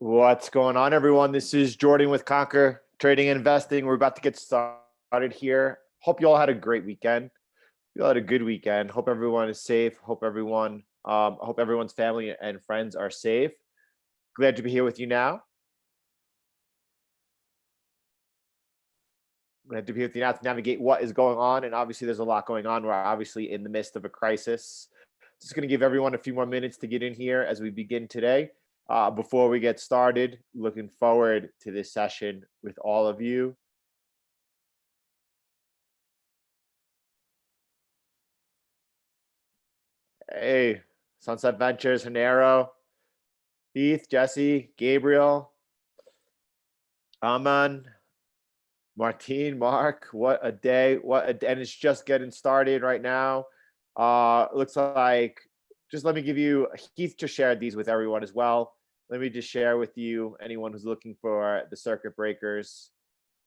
What's going on, everyone? This is Jordan with Conquer Trading and Investing. We're about to get started here. Hope you all had a great weekend. You all had a good weekend. Hope everyone is safe. Hope everyone's family and friends are safe. Glad to be here with you now. Glad to be with you now to navigate what is going on. And obviously, there's a lot going on. We're obviously in the midst of a crisis. Just going to give everyone a few more minutes to get in here as we begin today. Before we get started, looking forward to this session with all of you. Hey, Sunset Ventures, Hanero, Heath, Jesse, Gabriel, Aman, Martine, Mark. What a day. And it's just getting started right now. Looks like, just let me give you, Heath just shared these with everyone as well. Let me just share with you, anyone who's looking for the circuit breakers,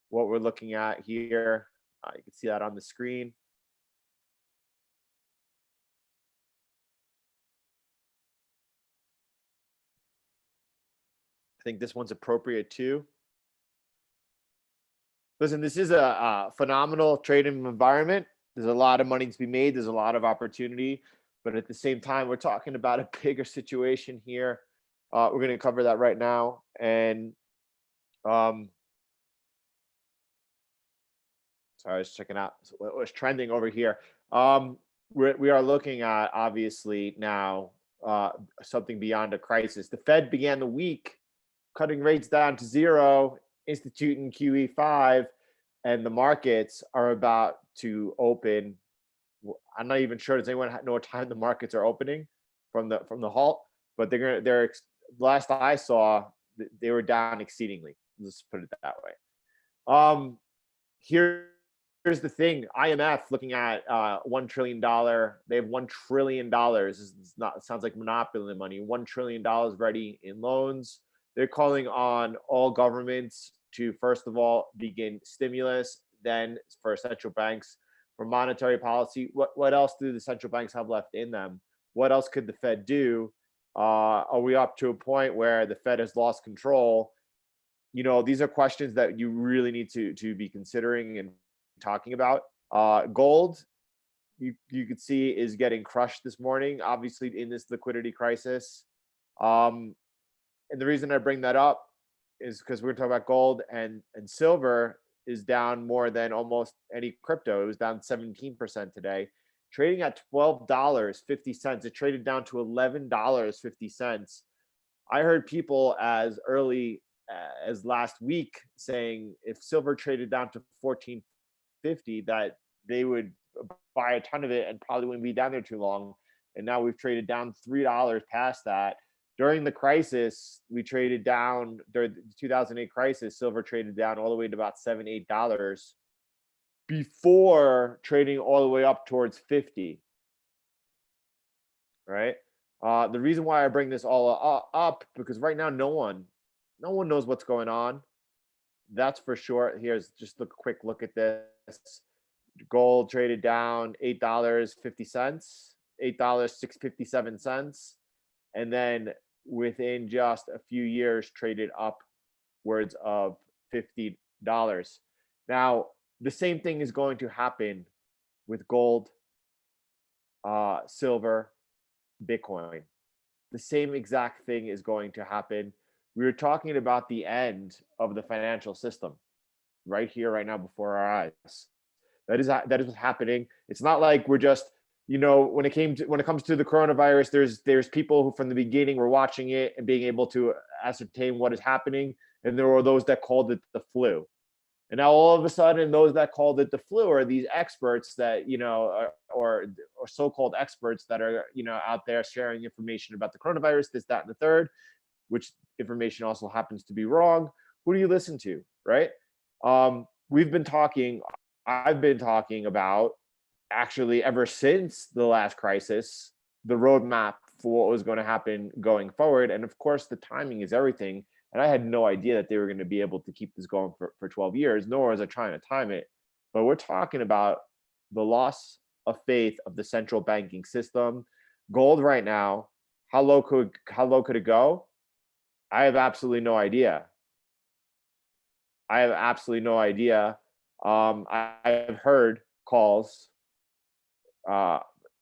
what we're looking at here. You can see that on the screen. I think this one's appropriate too. Listen, this is a phenomenal trading environment. There's a lot of money to be made. There's a lot of opportunity. But at the same time, we're talking about a bigger situation here. We're going to cover that right now. And sorry, I was checking out what was trending over here. We are looking at, obviously, now something beyond a crisis. The Fed began the week cutting rates down to zero, instituting QE5, and the markets are about to open. I'm not even sure. Does anyone know what time the markets are opening from the halt? But they're last I saw, they were down exceedingly. Let's put it that way. Here's the thing. IMF looking at $1 trillion. They have $1 trillion. It sounds like monopoly money. $1 trillion ready in loans. They're calling on all governments to, first of all, begin stimulus, then for central banks for monetary policy. What else do the central banks have left in them? What else could the Fed do? Are we up to a point where the Fed has lost control? These are questions that you really need to be considering and talking about. Gold, you could see, is getting crushed this morning, obviously in this liquidity crisis. And the reason I bring that up is because we're talking about gold, and silver is down more than almost any crypto. It was down 17% today, trading at $12.50. It traded down to $11.50. I heard people as early as last week saying if silver traded down to $14.50, that they would buy a ton of it and probably wouldn't be down there too long. And now we've traded down $3 past that. During the crisis, we traded down, during the 2008 crisis, silver traded down all the way to about $7, $8 before trading all the way up towards 50. Right? The reason why I bring this all up, because right now no one knows what's going on. That's for sure. Here's just a quick look at this. Gold traded down $8.50, $8.657. And then within just a few years traded upwards of $50. Now, the same thing is going to happen with gold, silver, Bitcoin. The same exact thing is going to happen. We were talking about the end of the financial system right here, right now, before our eyes. That is what's happening. It's not like we're just, when it comes to the coronavirus, there's people who from the beginning were watching it and being able to ascertain what is happening, and there were those that called it the flu. And now all of a sudden, those that called it the flu are these experts that or so-called experts that are out there sharing information about the coronavirus, this, that, and the third, which information also happens to be wrong. Who do you listen to, right? I've been talking about, actually, ever since the last crisis, the roadmap for what was going to happen going forward. And of course, the timing is everything. And I had no idea that they were going to be able to keep this going for 12 years, nor was I trying to time it. But we're talking about the loss of faith of the central banking system. Gold right now, how low could it go? I have absolutely no idea. I have absolutely no idea. I've heard calls, uh,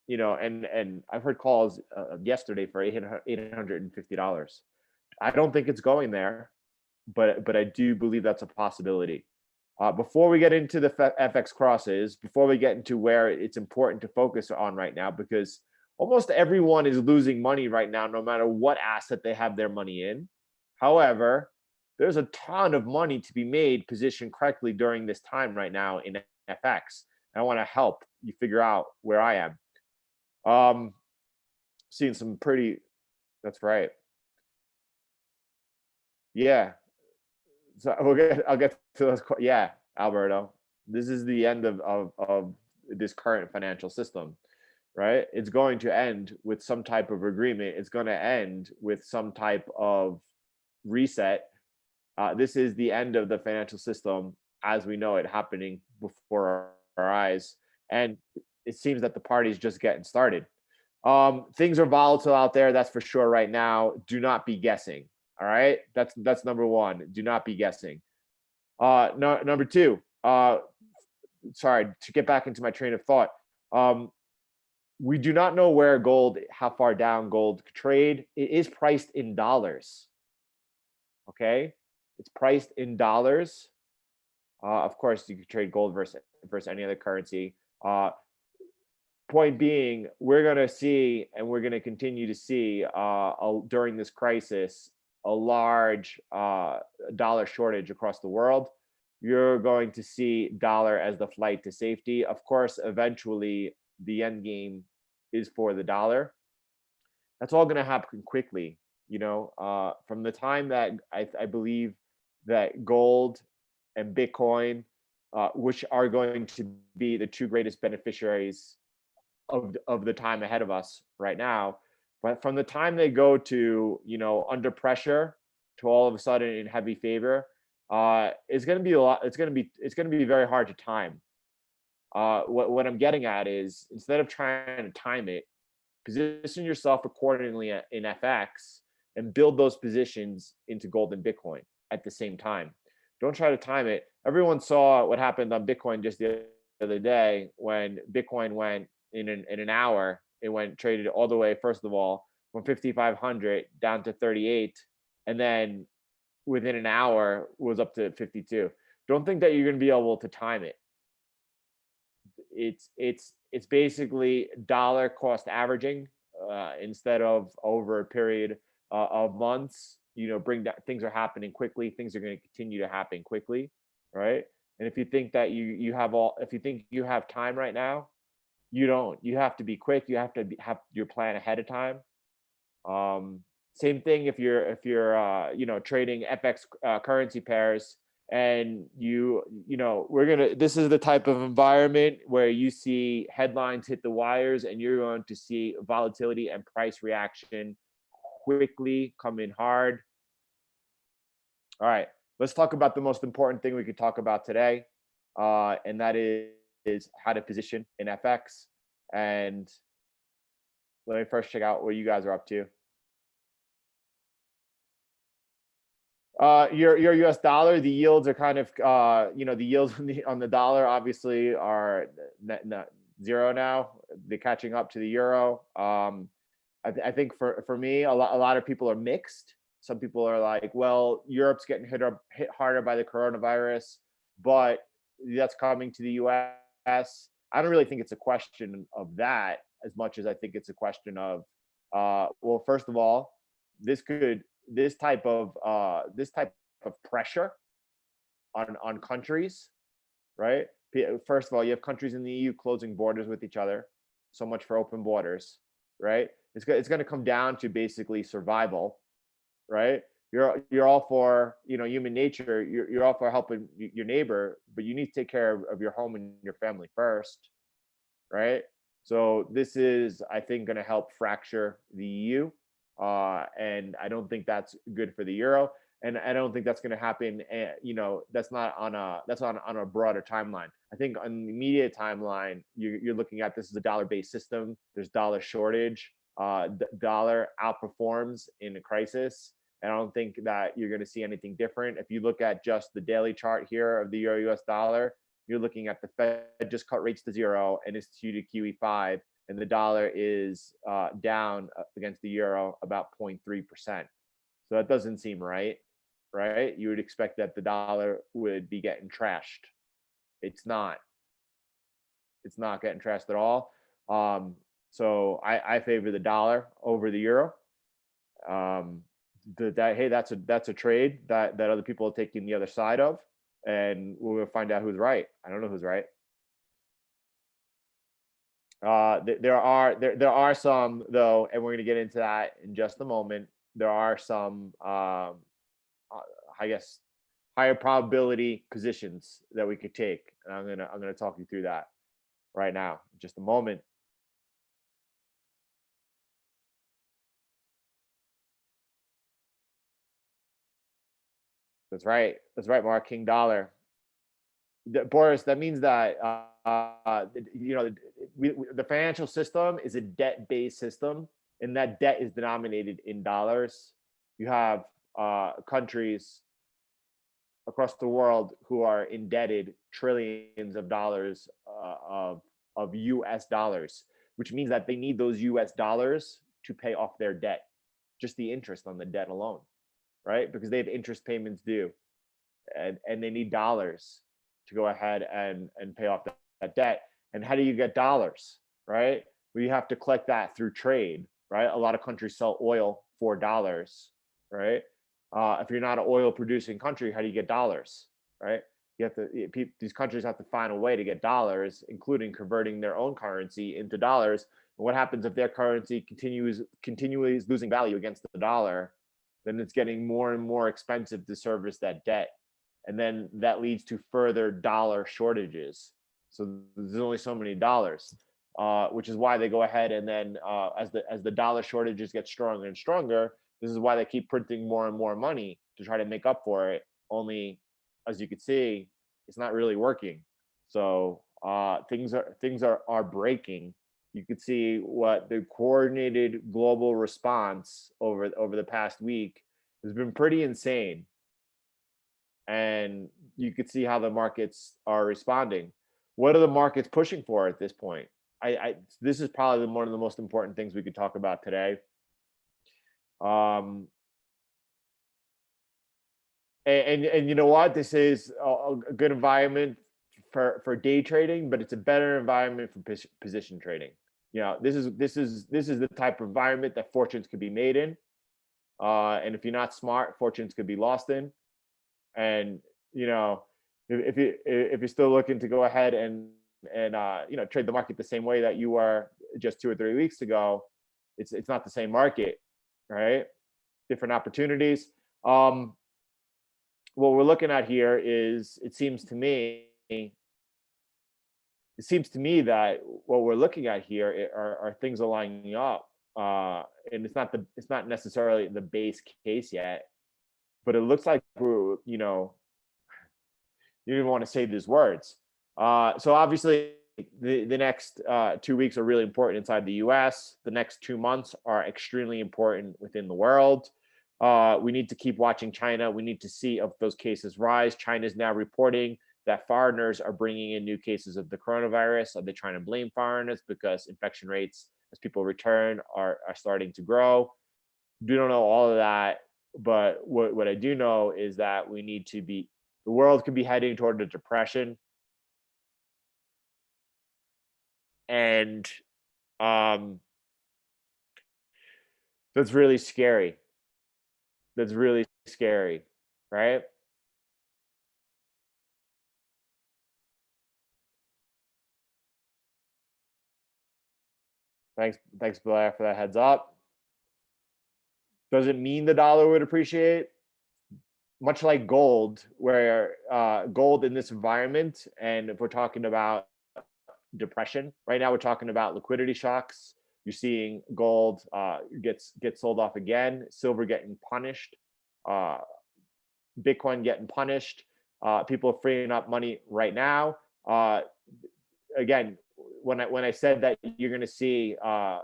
and I've heard calls yesterday for $850. I don't think it's going there, but I do believe that's a possibility. Before we get into the FX crosses, before we get into where it's important to focus on right now, because almost everyone is losing money right now, no matter what asset they have their money in. However, there's a ton of money to be made positioned correctly during this time right now in FX. And I want to help you figure out where I am. Um, Seeing some pretty, that's right. Yeah. So I'll get to those. Yeah, Alberto, this is the end of this current financial system, right? It's going to end with some type of agreement. It's going to end with some type of reset. This is the end of the financial system as we know it happening before our eyes, and it seems that the party's just getting started. Things are volatile out there, that's for sure right now. Do not be guessing. All right, that's number one. Do not be guessing. No, number two. Sorry to get back into my train of thought. Um, we do not know where gold, how far down gold could trade. It is priced in dollars. Okay, it's priced in dollars. Of course, you could trade gold versus any other currency. Point being, we're going to see, and we're going to continue to see during this crisis, a large dollar shortage across the world. You're going to see dollar as the flight to safety. Of course, eventually the end game is for the dollar. That's all going to happen quickly. From the time that I believe that gold and Bitcoin, which are going to be the two greatest beneficiaries of the time ahead of us right now, but from the time they go to under pressure to all of a sudden in heavy favor, it's going to be a lot. It's going to be very hard to time. What I'm getting at is, instead of trying to time it, position yourself accordingly in FX and build those positions into gold and Bitcoin at the same time. Don't try to time it. Everyone saw what happened on Bitcoin just the other day when Bitcoin went in an hour. It went traded all the way, first of all, from 5,500 down to 38, and then within an hour was up to 52. Don't think that you're going to be able to time it. It's basically dollar cost averaging, instead of over a period of months. Bring that things are happening quickly. Things are going to continue to happen quickly, right? And if you think that if you think you have time right now, you don't. You have to be quick. You have to have your plan ahead of time. Same thing if you're trading FX currency pairs, and this is the type of environment where you see headlines hit the wires, and you're going to see volatility and price reaction quickly come in hard. All right, let's talk about the most important thing we could talk about today, and that is how to position in FX. And let me first check out what you guys are up to. Your US dollar, the yields are kind of the yields on the dollar obviously are net zero now. They're catching up to the euro. I think for me, a lot of people are mixed. Some people are like, well, Europe's getting hit harder by the coronavirus, but that's coming to the US. I don't really think it's a question of that as much as I think it's a question of, well, first of all, this could this type of pressure on countries, right? First of all, you have countries in the EU closing borders with each other. So much for open borders, right? It's going to come down to basically survival, right? You're all for human nature. You're all for helping your neighbor, but you need to take care of your home and your family first, right? So this is, I think, going to help fracture the EU, and I don't think that's good for the euro, and I don't think that's going to happen. That's not on a broader timeline. I think on the immediate timeline, you're looking at this as a dollar-based system. There's dollar shortage. Dollar outperforms in a crisis, And I don't think that you're going to see anything different. If you look at just the daily chart here of the euro US dollar, you're looking at the Fed just cut rates to zero and it's Q to QE5, and the dollar is down against the euro about 0.3%. So that doesn't seem right, right? You would expect that the dollar would be getting trashed. It's not. It's not getting trashed at all. So I favor the dollar over the euro. Hey, that's a trade that other people are taking the other side of, and we'll find out who's right. I don't know who's right. There are some though, and we're going to get into that in just a moment. There are some, I guess, higher probability positions that we could take, and I'm gonna talk you through that right now in just a moment. That's right. That's right, Mark. King dollar. Boris, that means that the financial system is a debt-based system, and that debt is denominated in dollars. You have countries across the world who are indebted trillions of dollars of U.S. dollars, which means that they need those U.S. dollars to pay off their debt, just the interest on the debt alone, right? Because they have interest payments due, and they need dollars to go ahead and pay off that debt. And how do you get dollars, right? Well, you have to collect that through trade, right? A lot of countries sell oil for dollars, right? If you're not an oil producing country, how do you get dollars, right? These countries have to find a way to get dollars, including converting their own currency into dollars. And what happens if their currency continually is losing value against the dollar? Then it's getting more and more expensive to service that debt, and then that leads to further dollar shortages. So there's only so many dollars, which is why they go ahead and then as the dollar shortages get stronger and stronger, this is why they keep printing more and more money to try to make up for it. Only, as you can see, it's not really working. So things are breaking. You could see what the coordinated global response over the past week has been pretty insane. And you could see how the markets are responding. What are the markets pushing for at this point? This is probably one of the most important things we could talk about today. And you know what? This is a good environment for day trading, but it's a better environment for position trading. You know, this is the type of environment that fortunes could be made in, and if you're not smart, fortunes could be lost in. And you know, if you're still looking to go ahead and trade the market the same way that you were just 2 or 3 weeks ago, it's not the same market, right? Different opportunities. What we're looking at here is, it seems to me that what we're looking at here are things aligning up, and it's not necessarily the base case yet, but it looks like we're, you don't even want to say these words. So obviously the next 2 weeks are really important inside the US. The next 2 months are extremely important within the world. We need to keep watching China. We need to see if those cases rise. China is now reporting that foreigners are bringing in new cases of the coronavirus. Are they trying to blame foreigners because infection rates as people return are starting to grow? We don't know all of that. But what I do know is that the world could be heading toward a depression. And that's really scary. That's really scary, right? Thanks, Blair, for that heads up. Does it mean the dollar would appreciate? Much like gold, where gold in this environment, and if we're talking about depression, right now we're talking about liquidity shocks. You're seeing gold gets sold off again, silver getting punished, Bitcoin getting punished. People are freeing up money right now. Again, when I said that you're going to see, the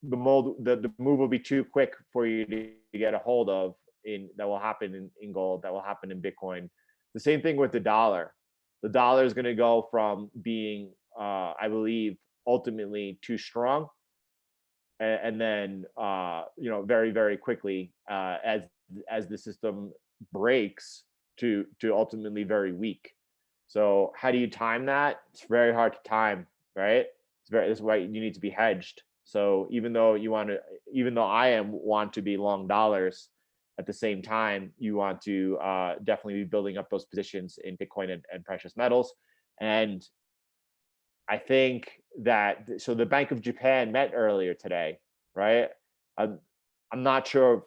move will be too quick for you to get a hold of that will happen in gold, that will happen in Bitcoin. The same thing with the dollar. The dollar is going to go from being, I believe, ultimately too strong, and then very very quickly, as the system breaks, to ultimately very weak. So how do you time that? It's very hard to time, right? That's why you need to be hedged. So even though I want to be long dollars, at the same time you want to definitely be building up those positions in Bitcoin and precious metals. And I think that, so the Bank of Japan met earlier today, right? I'm, I'm not sure.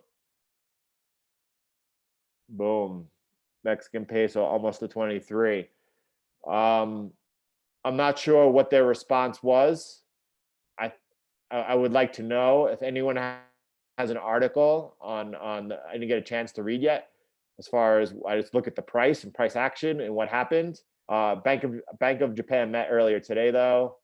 Boom, Mexican peso almost to 23. Um, I'm not sure what their response was. I I would like to know if anyone has an article I didn't get a chance to read yet. As far as, I just look at the price and price action and what happened. Bank of Japan met earlier today, though.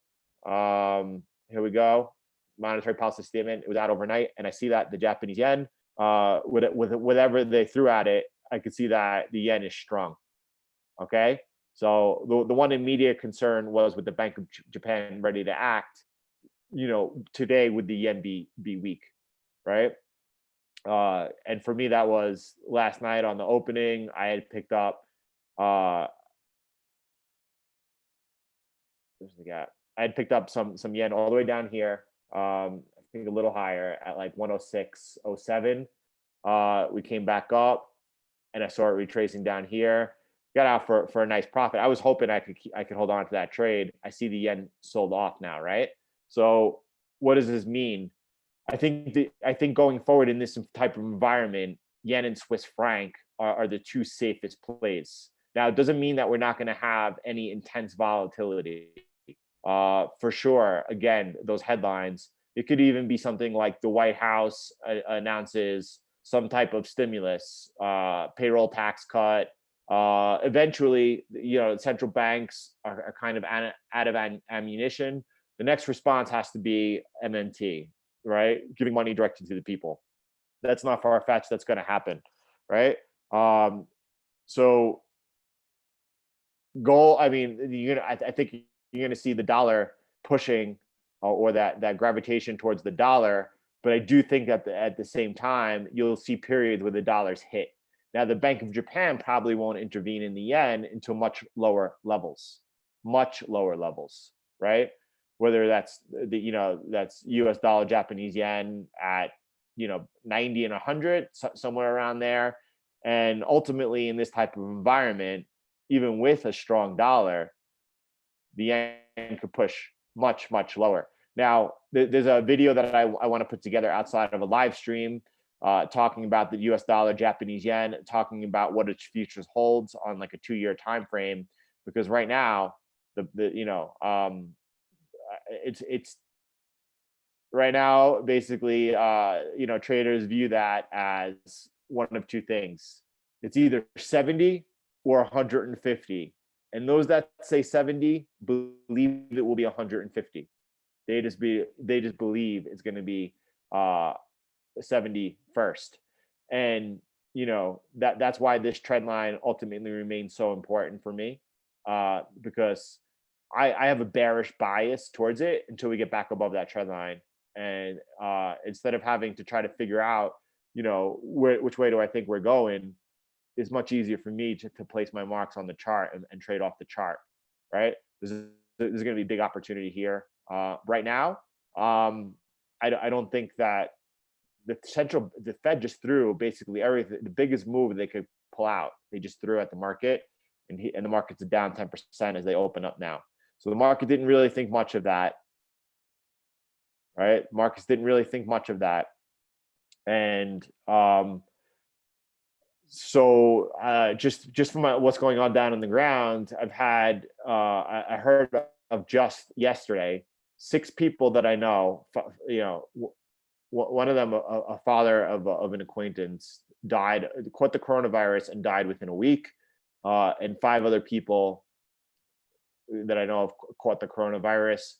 Here we go. Monetary policy statement. It was out overnight, and I see that the Japanese yen, with whatever they threw at it, I could see that the yen is strong. Okay, so the one immediate concern was, with the Bank of Japan ready to act, today would the yen be weak, right? And for me, that was last night on the opening. I had picked up, there's the gap. I had picked up some yen all the way down here. I think a little higher at like 106.07. We came back up, and I saw it retracing down here. Got out for a nice profit. I was hoping I could hold on to that trade. I see the yen sold off now, right? So what does this mean? I think going forward in this type of environment, yen and Swiss franc are the two safest plays. Now, it doesn't mean that we're not going to have any intense volatility. For sure, again, those headlines, it could even be something like the White House announces some type of stimulus, payroll tax cut. Eventually, central banks are kind of out of ammunition. The next response has to be MMT, right? Giving money directly to the people. That's not far-fetched. That's going to happen, right? So goal. I mean, I think you're going to see the dollar pushing, or that gravitation towards the dollar. But I do think that at the same time, you'll see periods where the dollars hit. Now, the Bank of Japan probably won't intervene in the yen until much lower levels, right? Whether that's that's US dollar, Japanese yen at 90 and 100, somewhere around there. And ultimately, in this type of environment, even with a strong dollar, the yen could push much lower. Now, there's a video that I want to put together outside of a live stream, talking about the US dollar, Japanese yen, talking about what its futures holds on like a 2-year time frame. Because right now, it's right now, basically, traders view that as one of two things. It's either 70 or 150. And those that say 70 believe it will be 150. They just believe it's going to be 70 first. And that's why this trend line ultimately remains so important for me, because I have a bearish bias towards it until we get back above that trend line. And instead of having to try to figure out, which way do I think we're going, it's much easier for me to place my marks on the chart and trade off the chart, right? There's going to be a big opportunity here. Right now, I don't think that the Fed just threw basically everything. The biggest move they could pull out, they just threw at the market, and the markets are down 10% as they open up now. So the market didn't really think much of that, right? Markets didn't really think much of that. And so just from what's going on down on the ground, I've had I heard of just yesterday 6 people that I know. One of them, a father of an acquaintance, caught the coronavirus and died within a week, and 5 other people that I know of caught the coronavirus.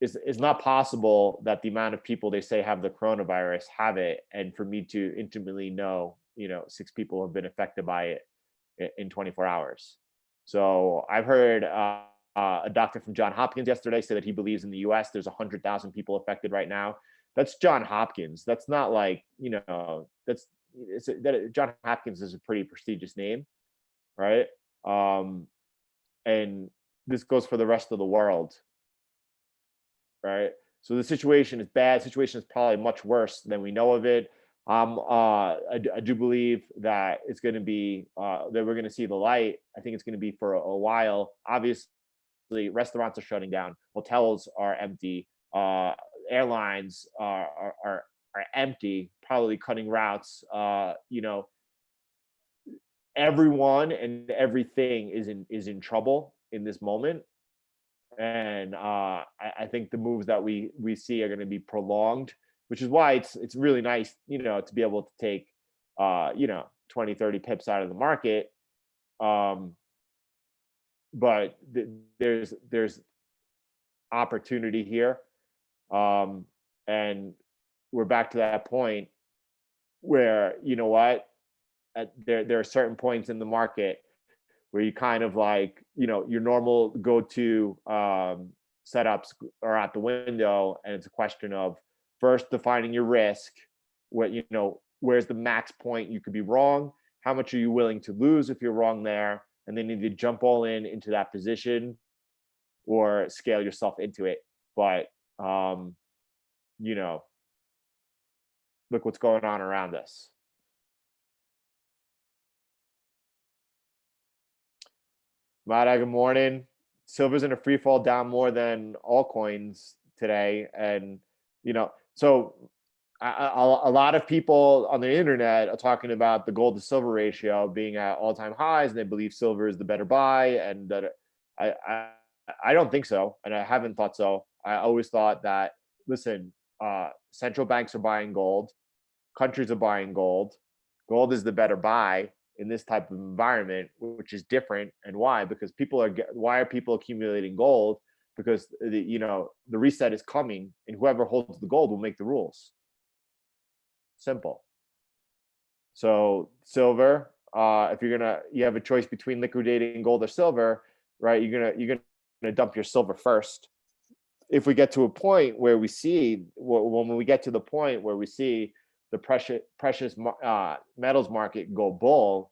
it's not possible that the amount of people they say have the coronavirus have it, and for me to intimately know, 6 people have been affected by it in 24 hours. So I've heard a doctor from John Hopkins yesterday say that he believes in the U.S. there's 100,000 people affected right now. That's John Hopkins. That's not like, John Hopkins is a pretty prestigious name, right? Um, and this goes for the rest of the world, right? So the situation is bad. Situation is probably much worse than we know of it. I do believe that it's going to be that we're going to see the light. I think it's going to be for a while. Obviously, restaurants are shutting down, hotels are empty, airlines are empty, probably cutting routes. Everyone and everything is in trouble in this moment, and I think the moves that we see are going to be prolonged, which is why it's really nice, to be able to take 20-30 pips out of the market. um but there's opportunity here, um and we're back to that point where, there are certain points in the market where you kind of like, your normal go-to setups are out the window, and it's a question of first defining your risk. Where's the max point you could be wrong? How much are you willing to lose if you're wrong there? And then either jump all in into that position or scale yourself into it. But you know, look what's going on around us. Mada, good morning. Silver's in a free fall, down more than all coins today, and so a lot of people on the internet are talking about the gold to silver ratio being at all-time highs, and they believe silver is the better buy, and that I I, I don't think so, and I haven't thought so. I always thought that, listen, central banks are buying gold, countries are buying gold. Gold is the better buy in this type of environment, which is different. And why? Because why are people accumulating gold? Because the reset is coming, and whoever holds the gold will make the rules. Simple. So silver, if you have a choice between liquidating gold or silver, right? You're gonna dump your silver first. If we get to a point where we see, when we get to the point where we see the precious metals market go bull,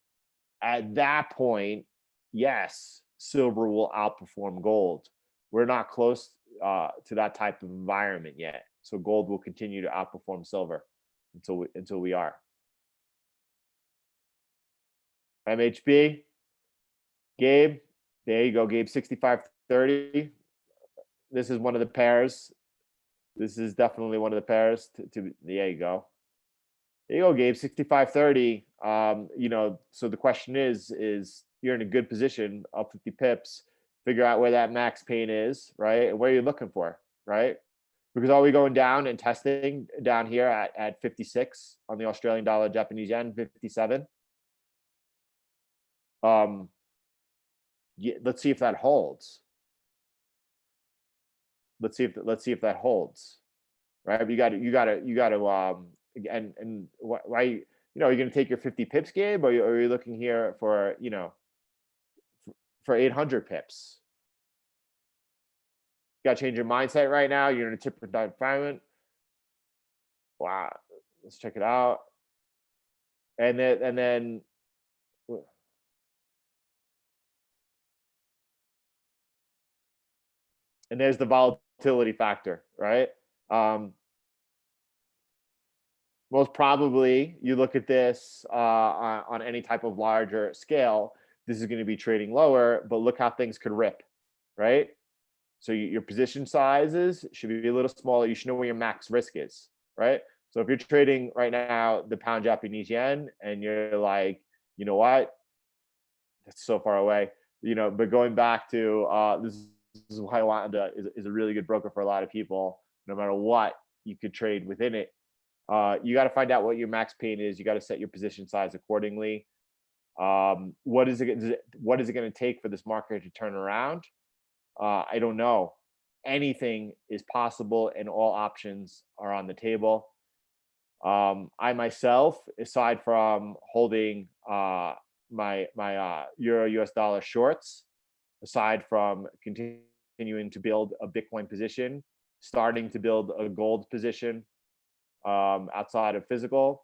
at that point, yes, silver will outperform gold. We're not close to that type of environment yet, so gold will continue to outperform silver until we are. MHB, Gabe, there you go, Gabe, 65.30. This is one of the pairs. This is definitely one of the pairs there you go. There you go, Gabe, 65.30. So the question is you're in a good position, up 50 pips, figure out where that max pain is, right? And where you're looking for, right? Because are we going down and testing down here at 56 on the Australian dollar, Japanese yen, 57? Let's see if that holds. Let's see if that holds, right? You got to and why you're going to take your 50 pips, Gabe, or are you looking here for for 800 pips? You got to change your mindset right now. You're in a different environment. Wow, let's check it out. And then there's the volatility factor, right? Most probably, you look at this on any type of larger scale, this is going to be trading lower, but look how things could rip, right? So your position sizes should be a little smaller. You should know where your max risk is, right? So if you're trading right now the pound Japanese yen, and you're like, you know what, that's so far away, but going back to this is why Wanda is a really good broker for a lot of people. No matter what, you could trade within it. You got to find out what your max pain is. You got to set your position size accordingly. What is it going to take for this market to turn around? I don't know. anything is possible and all options are on the table. I myself, aside from holding my Euro US dollar shorts, aside from continuing to build a Bitcoin position, starting to build a gold position outside of physical,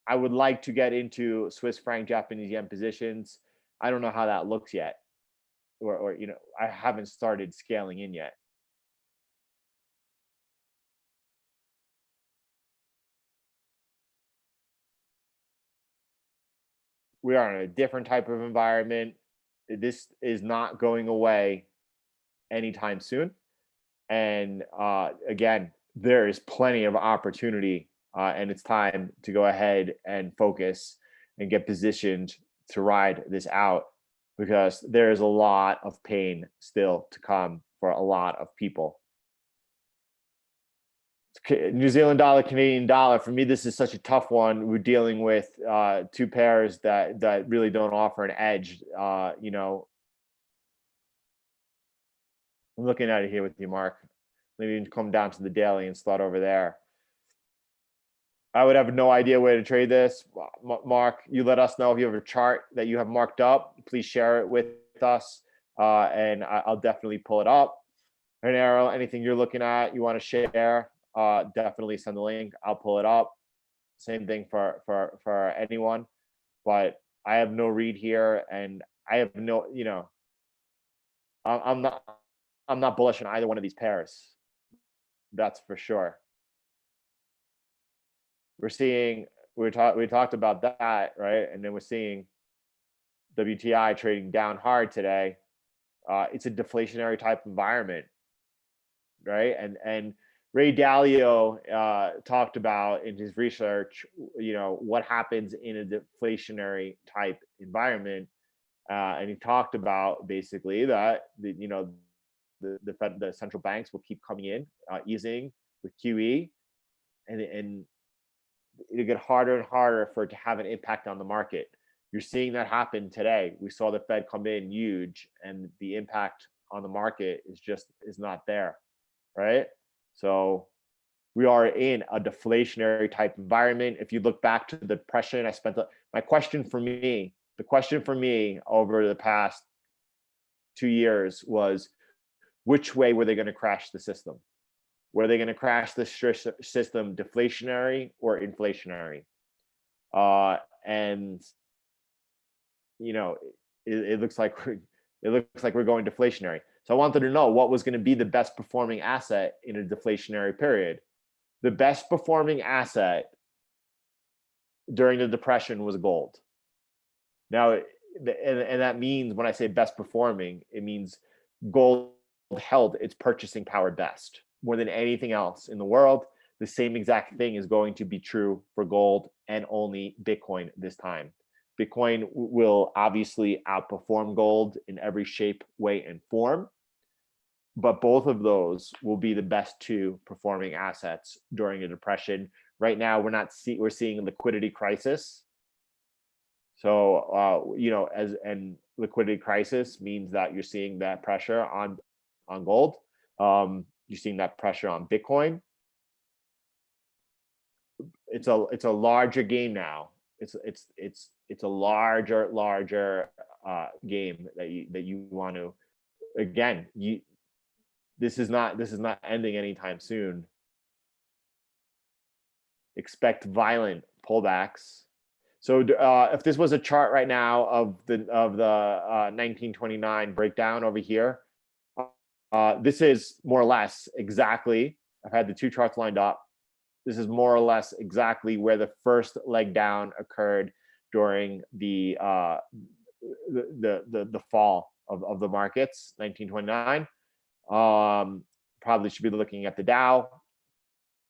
I would like to get into Swiss franc, Japanese yen positions. I don't know how that looks yet, or I haven't started scaling in yet. We are in a different type of environment. This is not going away anytime soon. And again, there is plenty of opportunity, and it's time to go ahead and focus and get positioned to ride this out, because there is a lot of pain still to come for a lot of people. New Zealand dollar, Canadian dollar. For me, this is such a tough one. We're dealing with two pairs that really don't offer an edge. I'm looking at it here with you, Mark. Maybe come down to the daily and start over there. I would have no idea where to trade this. Mark, you let us know if you have a chart that you have marked up. Please share it with us, and I'll definitely pull it up. An arrow, anything you're looking at, you want to share, definitely send the link. I'll pull it up. Same thing for anyone. But I have no read here, and I have no, I'm not bullish on either one of these pairs. That's for sure. We're seeing we talked about that, right? And then we're seeing WTI trading down hard today. It's a deflationary type environment, right? And Ray Dalio talked about in his research, what happens in a deflationary type environment, and he talked about basically that the central banks will keep coming in, easing with QE, and it'll get harder and harder for it to have an impact on the market. You're seeing that happen today. We saw the Fed come in huge, and the impact on the market is not there, right? So we are in a deflationary type environment. If you look back to the depression, the question for me over the past 2 years was, which way were they going to crash the system? Were they going to crash the system deflationary or inflationary? And it looks like we're going deflationary. So I wanted to know what was going to be the best performing asset in a deflationary period. The best performing asset during the depression was gold. Now, and that means, when I say best performing, it means gold held its purchasing power best, more than anything else in the world. The same exact thing is going to be true for gold and only Bitcoin this time. Bitcoin will obviously outperform gold in every shape, way, and form, but both of those will be the best two performing assets during a depression. Right now, we're seeing a liquidity crisis. So and liquidity crisis means that you're seeing that pressure on gold. You're seeing that pressure on Bitcoin. It's a larger game now. It's a larger game that you want to, again, this is not ending anytime soon. Expect violent pullbacks. So if this was a chart right now of the 1929 breakdown over here, this is more or less exactly, I've had the two charts lined up. This is more or less exactly where the first leg down occurred during the fall of the markets, 1929. Probably should be looking at the Dow,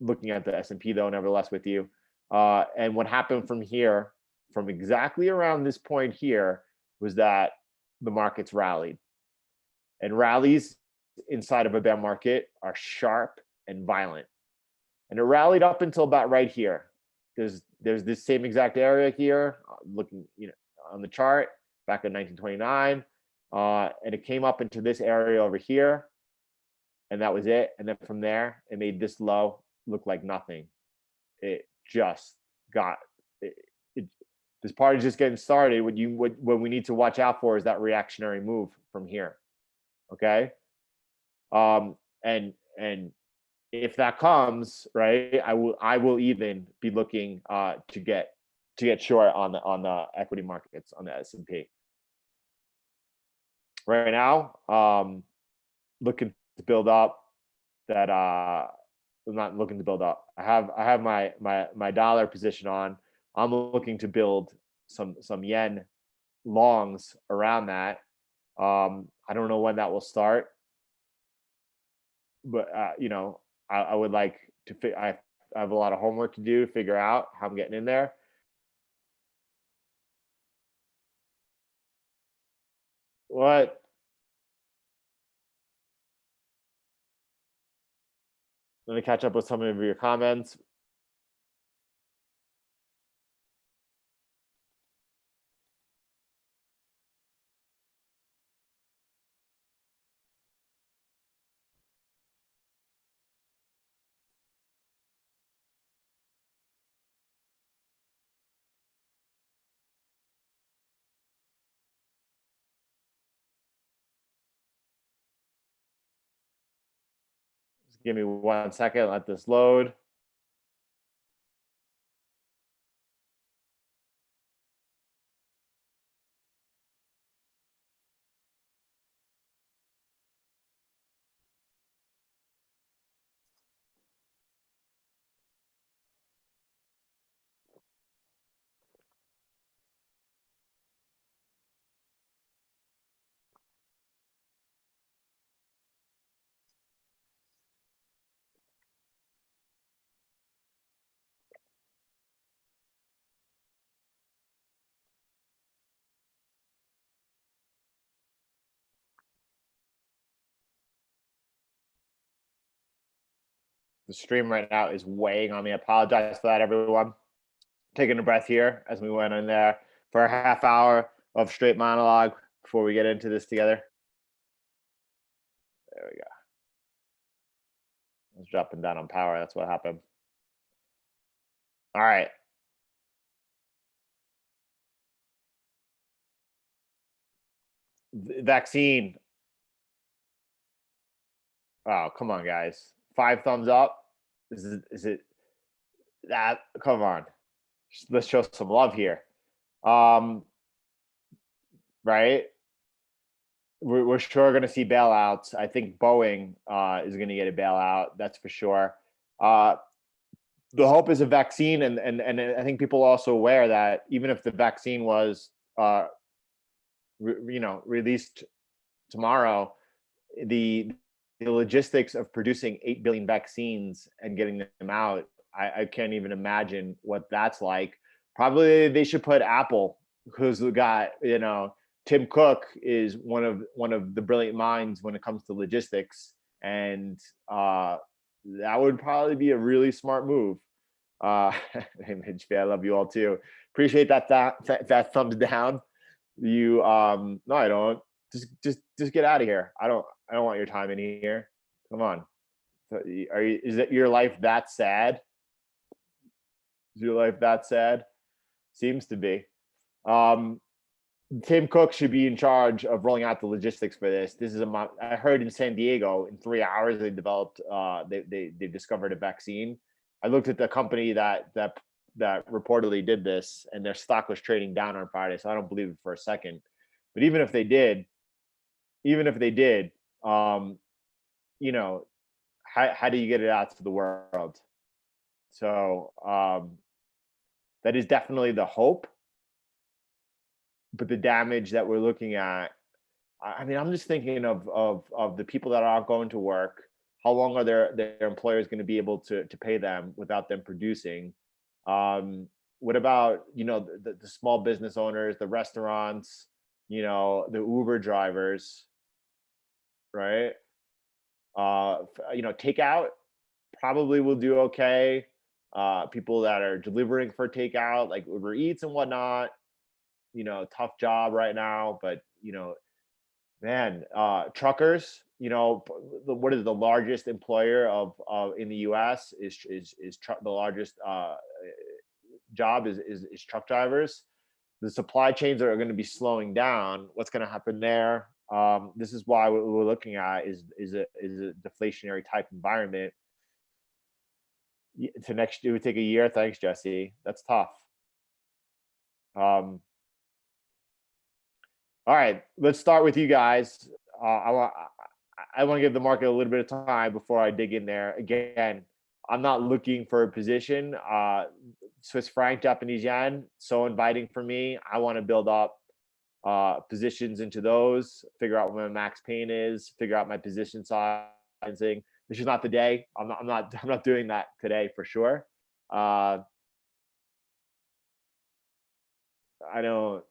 looking at the S&P though, nevertheless with you. And what happened from here, from exactly around this point here, was that the markets rallied. And rallies inside of a bear market are sharp and violent. And it rallied up until about right here. There's this same exact area here, looking on the chart back in 1929, and it came up into this area over here. and that was it. And then from there, it made this low look like nothing. It just got it, it, this party's just getting started. What we need to watch out for is that reactionary move from here. Okay. And if that comes, right, I will even be looking to get short on the equity markets, on the S&P. Right now, looking to build up that I'm not looking to build up. I have my dollar position on. I'm looking to build some yen longs around that. I don't know when that will start, but I would like to. I have a lot of homework to do to figure out how I'm getting in there. What? Let me catch up with some of your comments. Just give me 1 second. Let this load. The stream right now is weighing on me. I apologize for that, everyone. Taking a breath here as we went in there for a half hour of straight monologue before we get into this together. There we go. I was dropping down on power. That's what happened. All right. Vaccine. Oh, come on, guys. 5 thumbs up. Is it that? Come on. Let's show some love here. Right. We're sure going to see bailouts. I think Boeing is going to get a bailout. That's for sure. The hope is a vaccine, and I think people are also aware that even if the vaccine was, released tomorrow, the logistics of producing 8 billion vaccines and getting them out, I can't even imagine what that's like. Probably they should put Apple, who's got, Tim Cook is one of the brilliant minds when it comes to logistics, and that would probably be a really smart move. Hey, Midge, I love you all too. Appreciate that thumbs down. You no, I don't. Just get out of here. I don't want your time in here. Come on. Is it your life that sad? Is your life that sad? Seems to be. Tim Cook should be in charge of rolling out the logistics for this. I heard in San Diego in 3 hours they developed they discovered a vaccine. I looked at the company that reportedly did this, and their stock was trading down on Friday, so I don't believe it for a second. But even if they did, how do you get it out to the world? So that is definitely the hope. But the damage that we're looking at, I mean, I'm just thinking of the people that aren't going to work. How long are their employers going to be able to pay them without them producing? What about the small business owners, the restaurants, the Uber drivers, right? Takeout probably will do okay. People that are delivering for takeout, like Uber Eats and whatnot, tough job right now, but man, truckers, what is the largest employer of in the U.S. is the largest job is truck drivers. The supply chains are going to be slowing down. What's going to happen there? This is why what we're looking at is a deflationary type environment. To next, it would take a year. Thanks, Jesse. That's tough. All right, let's start with you guys. I want to give the market a little bit of time before I dig in there. Again, I'm not looking for a position. Swiss franc, Japanese yen, so inviting for me. I want to build up positions into those, figure out where my max pain is, figure out my position sizing. This is not the day. I'm not doing that today for sure. I don't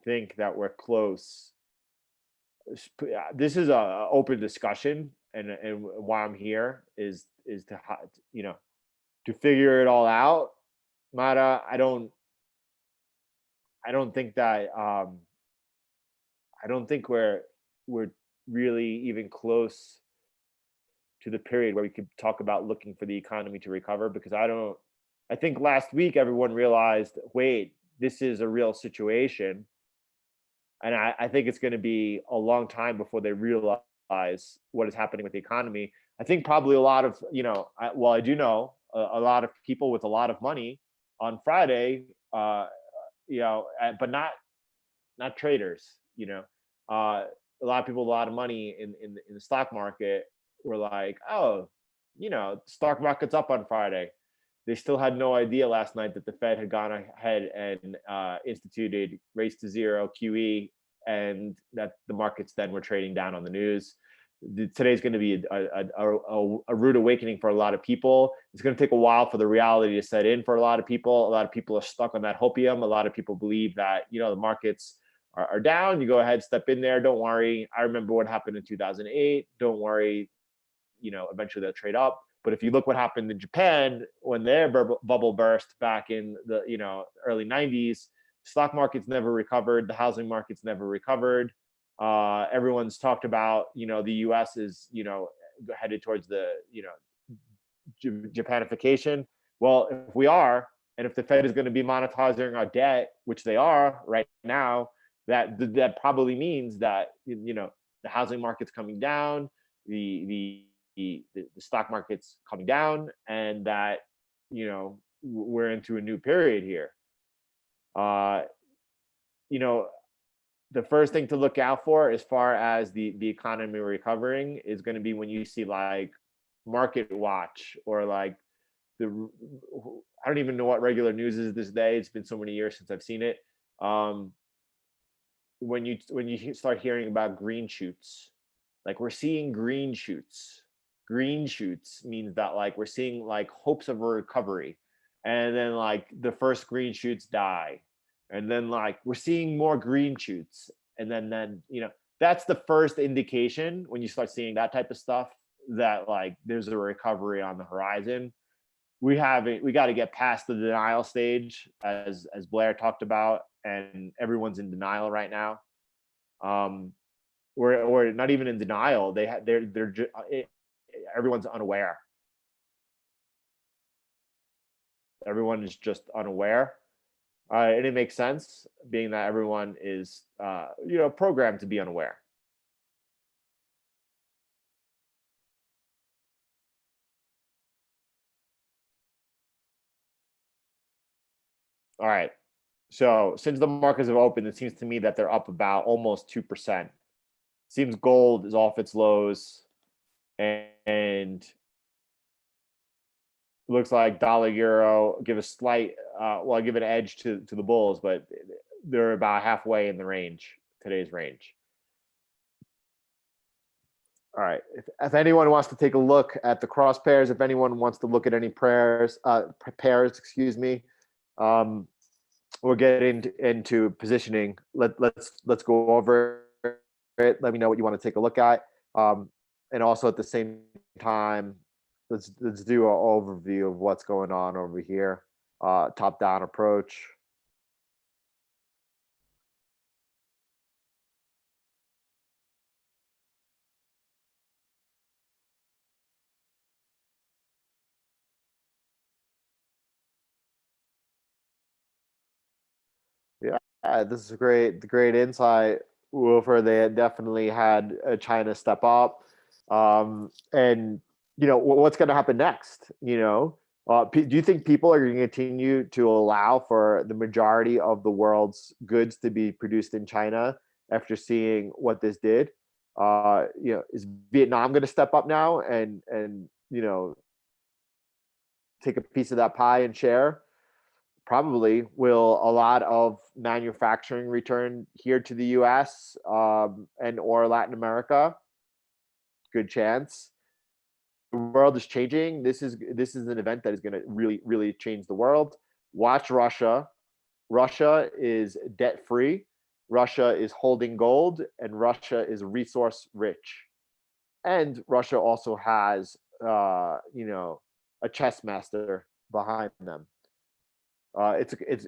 think that we're close. This is a open discussion, and why I'm here is to to figure it all out. Mara, I don't think that I don't think we're really even close to the period where we could talk about looking for the economy to recover, because I think last week everyone realized, wait, this is a real situation. And I think it's going to be a long time before they realize what is happening with the economy. I think probably a lot of, I do know a lot of people with a lot of money on Friday, but not traders, a lot of people with a lot of money in the stock market were like, oh, the stock market's up on Friday. They still had no idea last night that the Fed had gone ahead and instituted race to zero QE, and that the markets then were trading down on the news. Today's going to be a rude awakening for a lot of people. It's going to take a while for the reality to set in for a lot of people. A lot of people are stuck on that hopium. A lot of people believe that the markets are down. You go ahead, step in there. Don't worry. I remember what happened in 2008. Don't worry. Eventually they'll trade up. But if you look what happened in Japan when their bubble burst back in the early 90s, stock markets never recovered. The housing markets never recovered. Everyone's talked about the U.S. is headed towards the Japanification. Well, if we are, and if the Fed is going to be monetizing our debt, which they are right now, that probably means that the housing market's coming down, the stock market's coming down, and that we're into a new period here. The first thing to look out for as far as the economy recovering is going to be when you see like Market Watch or like I don't even know what regular news is this day. It's been so many years since I've seen it. When you start hearing about green shoots, like we're seeing green shoots. Green shoots means that like we're seeing like hopes of a recovery, and then like the first green shoots die, and then like we're seeing more green shoots, and then that's the first indication when you start seeing that type of stuff that like there's a recovery on the horizon. We got to get past the denial stage, as Blair talked about, and everyone's in denial right now. Or not even in denial. Everyone's unaware. Everyone is just unaware. And it makes sense, being that everyone is, programmed to be unaware. All right. So since the markets have opened, it seems to me that they're up about almost 2%. Seems gold is off its lows, and looks like dollar euro give a slight give an edge to the bulls, but they're about halfway in the range, today's range. All right, if anyone wants to take a look at the cross pairs, if anyone wants to look at any pairs, excuse me, we'll get into positioning. Let's go over it. Let me know what you want to take a look at, and also at the same time, let's do an overview of what's going on over here. Top down approach. This is a great insight, Wilfer. They had definitely had China step up, and what's going to happen next. Do you think people are going to continue to allow for the majority of the world's goods to be produced in China after seeing what this did? Is Vietnam going to step up now and take a piece of that pie and share? Probably. Will a lot of manufacturing return here to the US, and or Latin America? Good chance. The world is changing. This is an event that is going to really change the world. Watch Russia. Russia is debt free. Russia is holding gold, and Russia is resource rich. And Russia also has, a chess master behind them. It's a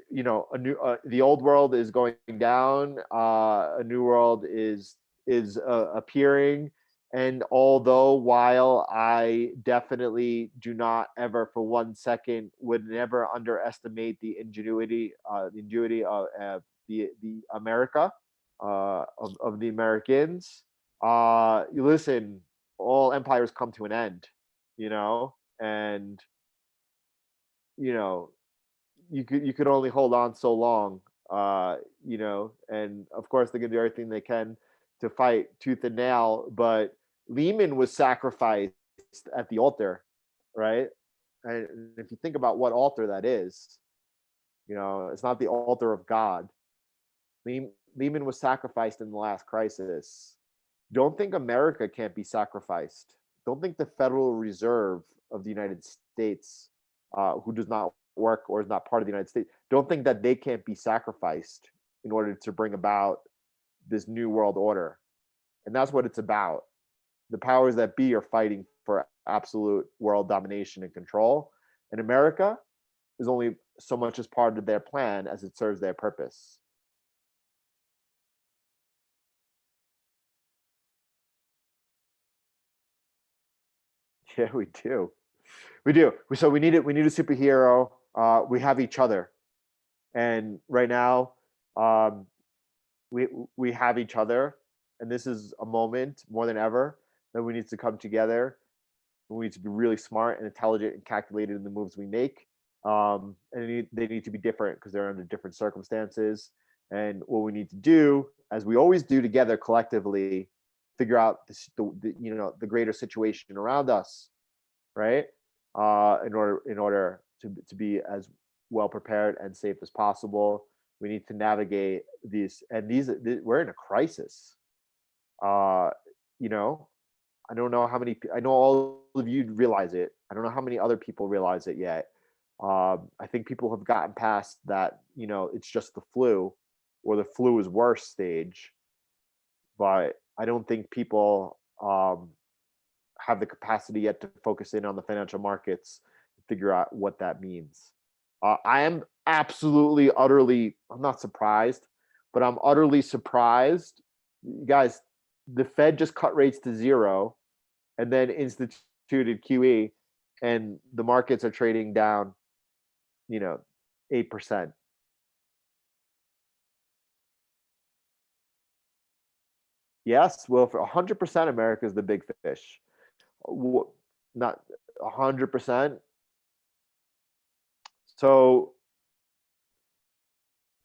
new the old world is going down. A new world is appearing. And although while I definitely do not ever for 1 second would never underestimate the ingenuity of the America, of the Americans, you listen, all empires come to an end, and you know you could only hold on so long, and of course they're gonna do everything they can to fight tooth and nail. But Lehman was sacrificed at the altar, right? And if you think about what altar that is, it's not the altar of God. Lehman was sacrificed in the last crisis. Don't think America can't be sacrificed. Don't think the Federal Reserve of the United States, who does not work or is not part of the United States, don't think that they can't be sacrificed in order to bring about this new world order. And that's what it's about. The powers that be are fighting for absolute world domination and control. And America is only so much as part of their plan as it serves their purpose. Yeah, we do. We do. So we need it. We need a superhero. We have each other, and right now, um, we have each other, and this is a moment more than ever that we need to come together. We need to be really smart and intelligent and calculated in the moves we make. And they need to be different because they're under different circumstances. And what we need to do, as we always do together collectively, figure out the greater situation around us, right? In order to be as well prepared and safe as possible. We need to navigate these, and we're in a crisis. Uh, you know, I don't know how many. I know all of you realize it. I don't know how many other people realize it yet. I think people have gotten past that. It's just the flu, or the flu is worse stage. But I don't think people have the capacity yet to focus in on the financial markets and figure out what that means. I am absolutely, utterly, I'm not surprised, but I'm utterly surprised. Guys, the Fed just cut rates to zero and then instituted QE, and the markets are trading down, 8%. Yes, well, for 100%, America is the big fish. Not 100%. So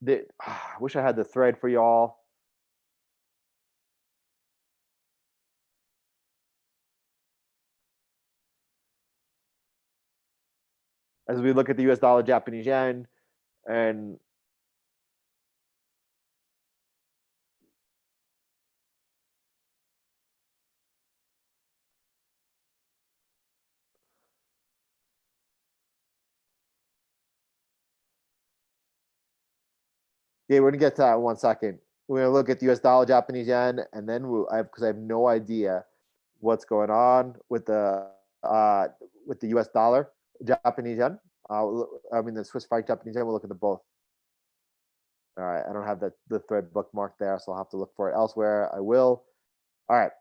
I wish I had the thread for y'all. As we look at the US dollar, Japanese yen, and yeah, we're gonna get to that in 1 second. We're gonna look at the US dollar, Japanese yen, and then because I have no idea what's going on uh, with the US dollar, Japanese yen. I mean the Swiss franc, Japanese yen. We'll look at the both. All right, I don't have the thread bookmark there, so I'll have to look for it elsewhere. I will. All right,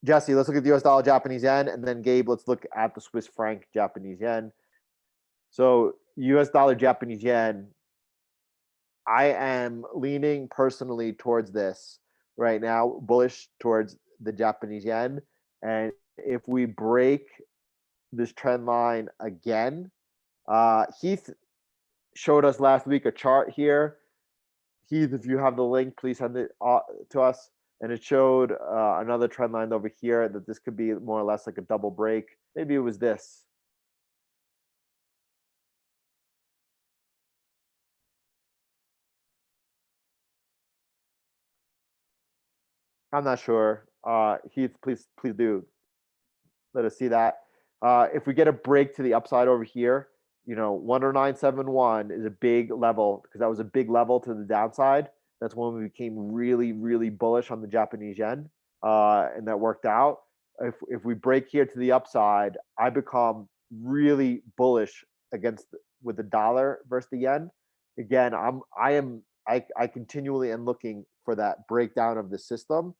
Jesse, let's look at the US dollar, Japanese yen, and then Gabe, let's look at the Swiss franc, Japanese yen. So US dollar, Japanese yen. I am leaning personally towards this right now, bullish towards the Japanese yen. And if we break this trend line again, Heath showed us last week a chart here. Heath, if you have the link, please send it to us. And it showed another trend line over here that this could be more or less like a double break. Maybe it was this. I'm not sure. Heath, please do let us see that. If we get a break to the upside over here, 10971 is a big level because that was a big level to the downside. That's when we became really, really bullish on the Japanese yen, and that worked out. If we break here to the upside, I become really bullish with the dollar versus the yen. Again, I continually am looking for that breakdown of the system,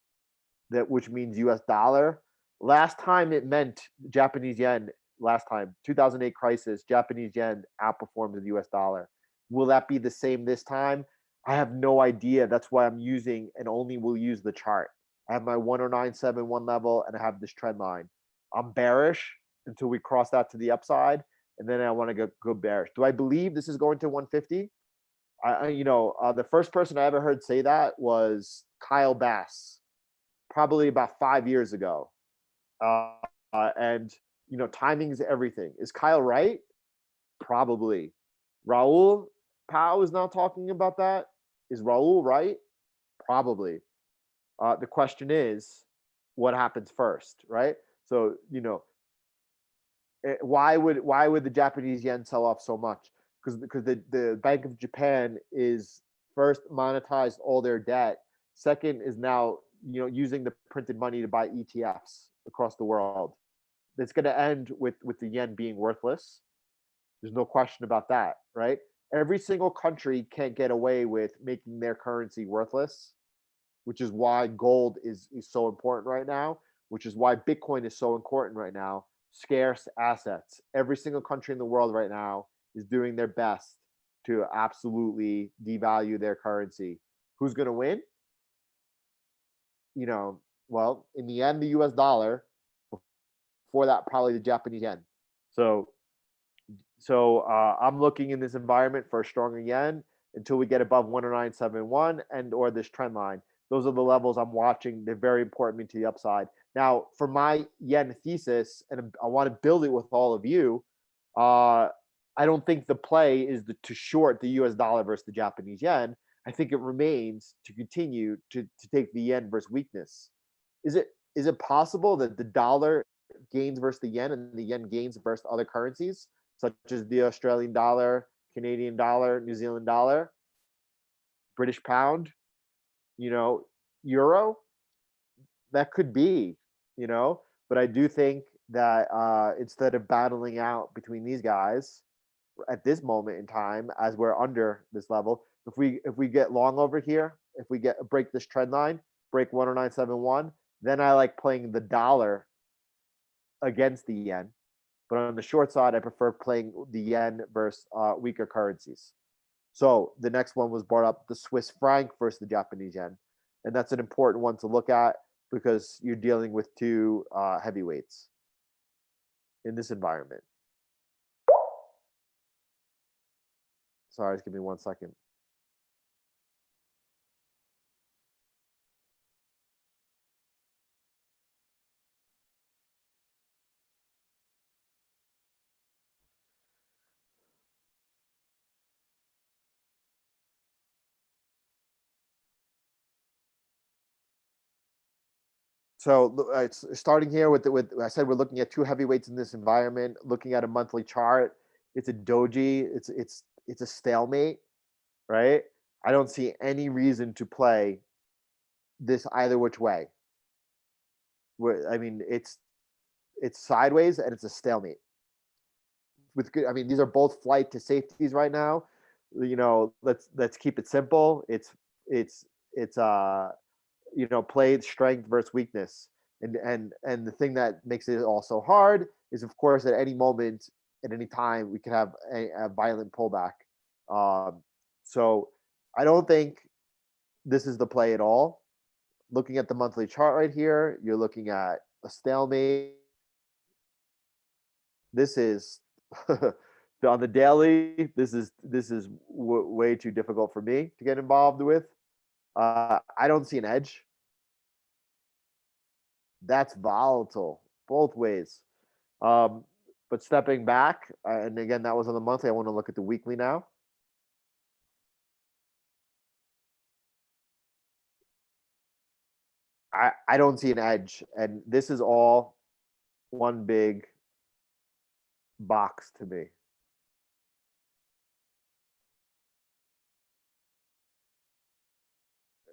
that which means US dollar. Last time it meant Japanese yen, last time, 2008 crisis, Japanese yen outperformed the US dollar. Will that be the same this time? I have no idea. That's why I'm using and only will use the chart. I have my 10971 level and I have this trend line. I'm bearish until we cross that to the upside, and then I want to go bearish. Do I believe this is going to 150? The first person I ever heard say that was Kyle Bass, probably about 5 years ago. Uh, and timing is everything. Is Kyle right? Probably. Raul Pao is not talking about that. Is Raul right? Probably. The question is, what happens first, right? So why would the Japanese yen sell off so much? Because the Bank of Japan is first monetized all their debt. Second is now using the printed money to buy ETFs across the world. It's going to end with the yen being worthless. There's no question about that, right? Every single country can't get away with making their currency worthless, which is why gold is so important right now, which is why Bitcoin is so important right now. Scarce assets. Every single country in the world right now is doing their best to absolutely devalue their currency. Who's going to win? Well, in the end, the US dollar. Before that, probably the Japanese yen. So I'm looking in this environment for a stronger yen until we get above 10971 and or this trend line. Those are the levels I'm watching. They're very important to the upside. Now, for my yen thesis, and I want to build it with all of you, I don't think the play is to short the US dollar versus the Japanese yen. I think it remains to continue to take the yen versus weakness. Is it possible that the dollar gains versus the yen and the yen gains versus other currencies, such as the Australian dollar, Canadian dollar, New Zealand dollar, British pound, euro? That could be, but I do think that instead of battling out between these guys at this moment in time, as we're under this level, if we get long over here, if we break this trend line, break 10971, then I like playing the dollar against the yen. But on the short side, I prefer playing the yen versus weaker currencies. So the next one was brought up, the Swiss franc versus the Japanese yen. And that's an important one to look at because you're dealing with two heavyweights in this environment. Sorry, just give me 1 second. So it's starting here with I said we're looking at two heavyweights in this environment. Looking at a monthly chart, it's a doji. It's a stalemate, right? I don't see any reason to play this either which way. I mean, it's sideways and it's a stalemate. With good, I mean, these are both flight to safeties right now. Let's keep it simple. It's played strength versus weakness. And the thing that makes it also hard is, of course, at any moment, at any time, we could have a violent pullback. So I don't think this is the play at all. Looking at the monthly chart right here, you're looking at a stalemate. This is on the daily. This is way too difficult for me to get involved with. I don't see an edge. That's volatile both ways. Um, but stepping back, and again, that was on the monthly. I want to look at the weekly now. I don't see an edge, and this is all one big box to me.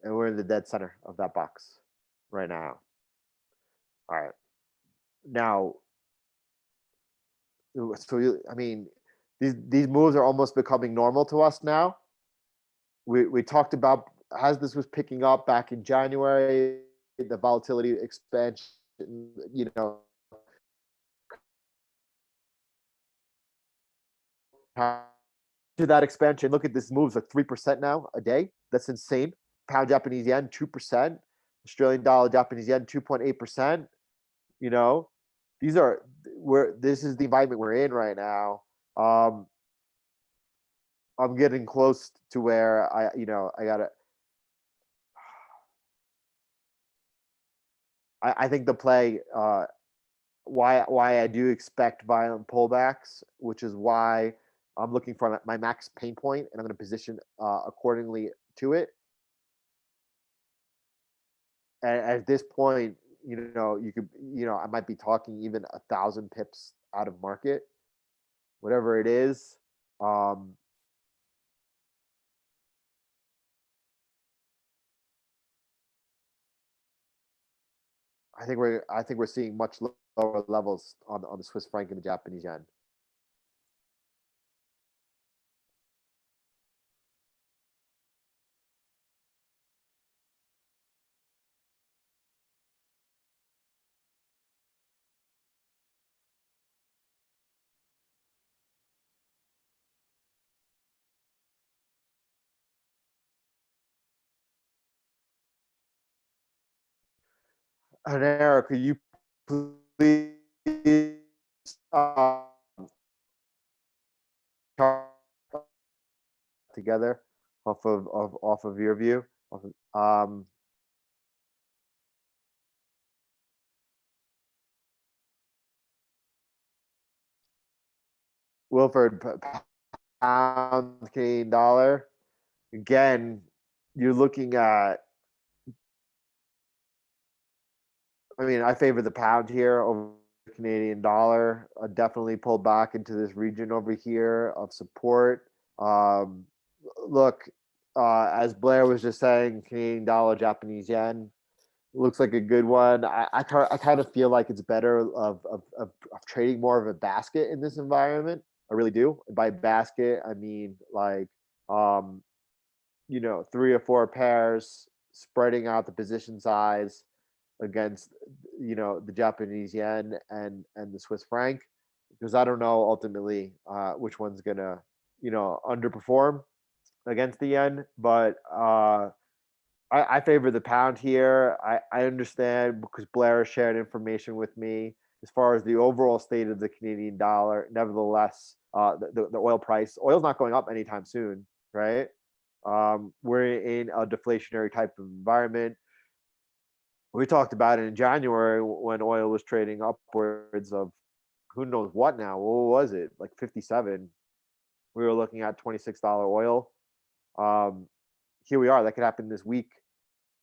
And we're in the dead center of that box right now. All right. Now, I mean, these moves are almost becoming normal to us now. We talked about as this was picking up back in January, the volatility expansion, you know, to that expansion. Look at this moves like 3% now a day. That's insane. Pound Japanese yen 2%, Australian dollar Japanese yen 2.8%. You know, these are this is the environment we're in right now. Um, I'm getting close to where I gotta. I think the play why I do expect violent pullbacks, which is why I'm looking for my max pain point, and I'm going to position accordingly to it. And at this point, I might be talking even 1,000 pips out of market, whatever it is. Um, I think we're seeing much lower levels on the Swiss franc and the Japanese yen. Hanera, could you please chart together off of your view? Wilford, pound Canadian dollar. Again, you're looking at. I mean, I favor the pound here over the Canadian dollar. Definitely pull back into this region over here of support. Um, Look, as Blair was just saying, Canadian dollar, Japanese yen looks like a good one. I kind of feel like it's better of trading more of a basket in this environment. I really do. By basket, I mean like um, 3 or 4 pairs, spreading out the position size against the Japanese yen and the Swiss franc, because I don't know ultimately which one's gonna underperform against the yen, but I favor the pound here. I understand because Blair shared information with me as far as the overall state of the Canadian dollar. Nevertheless, the oil price, oil's not going up anytime soon, right? We're in a deflationary type of environment. We talked about it in January when oil was trading upwards of who knows what now. What was it? Like 57. We were looking at $26 oil. Um, Here we are. That could happen this week.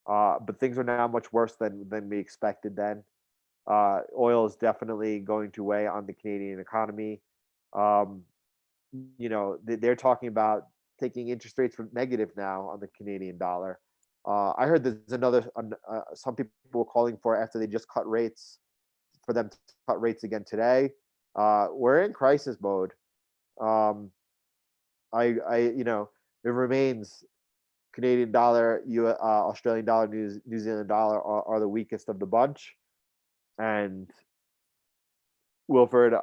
But things are now much worse than we expected then. Oil is definitely going to weigh on the Canadian economy. Um, they're talking about taking interest rates from negative now on the Canadian dollar. I heard there's some people were calling for after they just cut rates for them to cut rates again today. We're in crisis mode. Um, it remains Canadian dollar, Australian dollar, New Zealand dollar are the weakest of the bunch, and Wilford.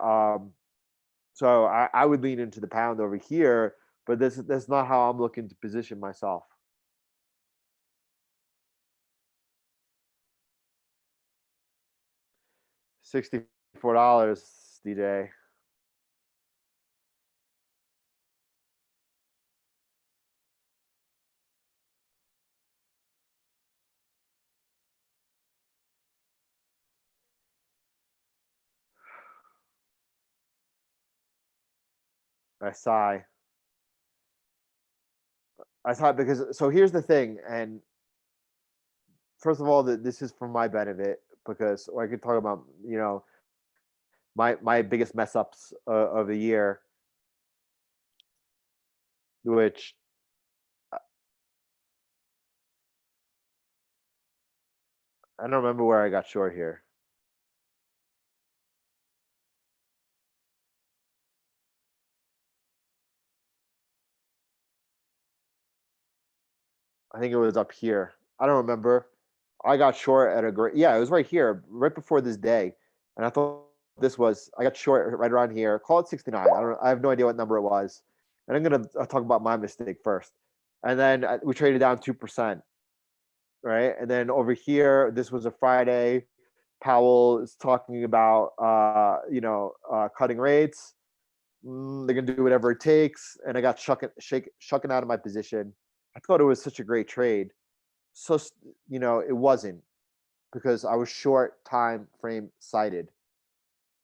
So I would lean into the pound over here, but that's not how I'm looking to position myself. $64, DJ. I sigh. I sigh because so here's the thing, and first of all, that this is for my benefit because or I could talk about my biggest mess ups of the year, which I don't remember where I got short here. I think it was up here. I don't remember. I got short at a great. Yeah, it was right here, right before this day, and I thought this was. I got short right around here. Call it 69. I don't. I have no idea what number it was, and I'm gonna talk about my mistake first, and then we traded down 2%, right? And then over here, this was a Friday. Powell is talking about cutting rates. They're gonna do whatever it takes, and I got shucking out of my position. I thought it was such a great trade. So it wasn't because I was short time frame sighted.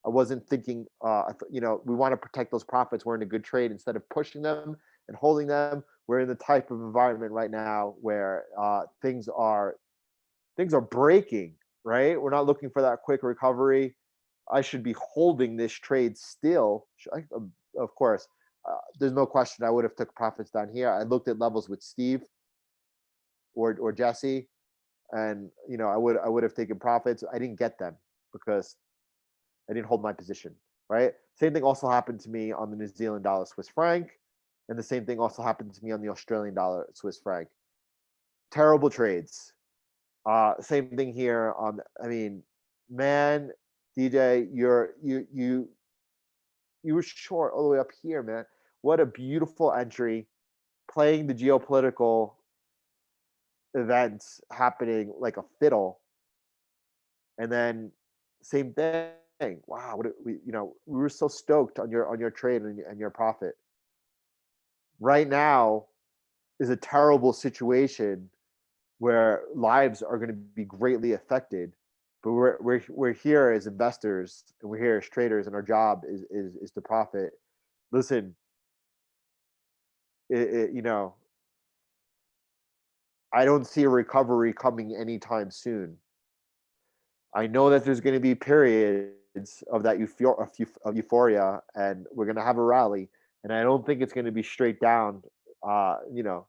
I wasn't thinking. We want to protect those profits. We're in a good trade instead of pushing them and holding them. We're in the type of environment right now where things are breaking. Right, we're not looking for that quick recovery. I should be holding this trade still. Of course, there's no question I would have took profits down here. I looked at levels with Steve or Jesse, and I would have taken profits. I didn't get them because I didn't hold my position. Right. Same thing also happened to me on the New Zealand dollar Swiss franc, and the same thing also happened to me on the Australian dollar Swiss franc. Terrible trades. Same thing here on. I mean, man, DJ, you were short all the way up here, man. What a beautiful entry, playing the geopolitical events happening like a fiddle, and then same thing. Wow, we were so stoked on your trade and your profit. Right now is a terrible situation where lives are going to be greatly affected. But we're here as investors and we're here as traders, and our job is to profit. Listen, it, it, you know, I don't see a recovery coming anytime soon. I know that there's going to be periods of that euphoria, and we're going to have a rally, and I don't think it's going to be straight down. Uh, you know,